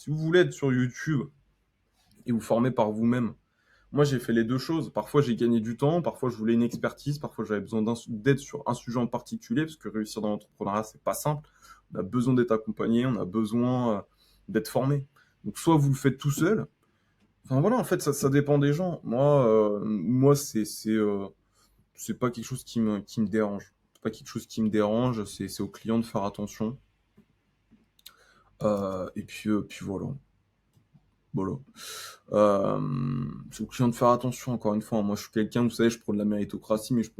Si vous voulez être sur YouTube et vous former par vous-même, moi j'ai fait les 2 choses. Parfois j'ai gagné du temps, parfois je voulais une expertise, parfois j'avais besoin d'aide sur un sujet en particulier, parce que réussir dans l'entrepreneuriat, c'est pas simple. On a besoin d'être accompagné, on a besoin, d'être formé. Donc soit vous le faites tout seul, enfin voilà, en fait ça dépend des gens. Moi c'est pas quelque chose qui me dérange. C'est pas quelque chose qui me dérange, c'est au client de faire attention. Et puis voilà. Voilà. C'est au client de faire attention, encore une fois, hein. Moi, je suis quelqu'un, vous savez, je prône la méritocratie, mais je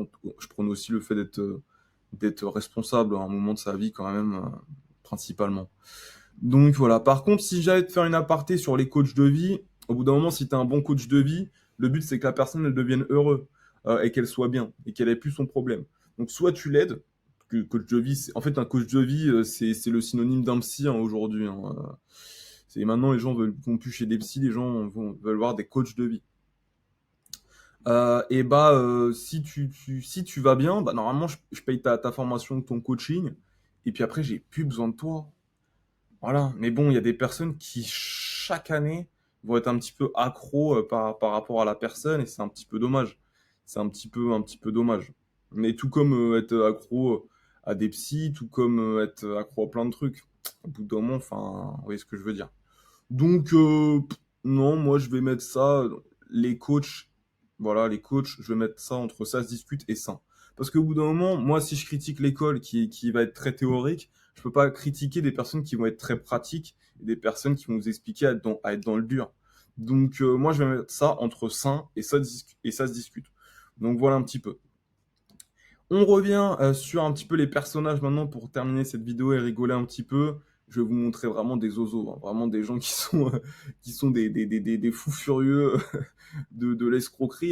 prône aussi le fait d'être responsable à un moment de sa vie quand même, principalement. Donc voilà. Par contre, si j'allais te faire une aparté sur les coachs de vie, au bout d'un moment, si tu as un bon coach de vie, le but c'est que la personne elle devienne heureuse et qu'elle soit bien et qu'elle ait plus son problème. Donc soit tu l'aides, que coach de vie, en fait un coach de vie c'est le synonyme d'un psy hein, aujourd'hui. Hein. C'est maintenant les gens vont plus chez des psys, les gens veulent voir des coachs de vie. Et bah si tu vas bien, bah normalement je paye ta formation, ton coaching, et puis après j'ai plus besoin de toi. Voilà, mais bon, il y a des personnes qui, chaque année, vont être un petit peu accros par rapport à la personne, et c'est un petit peu dommage. C'est un petit peu dommage. Mais tout comme être accro à des psys, tout comme être accro à plein de trucs. Au bout d'un moment, enfin, vous voyez ce que je veux dire. Donc, non, moi, je vais mettre ça, les coachs, voilà, les coachs, je vais mettre ça entre ça se discute et sain. Parce qu'au bout d'un moment, moi, si je critique l'école qui va être très théorique, je peux pas critiquer des personnes qui vont être très pratiques et des personnes qui vont vous expliquer à être dans le dur. Donc, moi, je vais mettre ça entre sain et ça se discute. Donc, voilà un petit peu. On revient sur un petit peu les personnages maintenant pour terminer cette vidéo et rigoler un petit peu. Je vais vous montrer vraiment des osos, hein, vraiment des gens qui sont des fous furieux de l'escroquerie.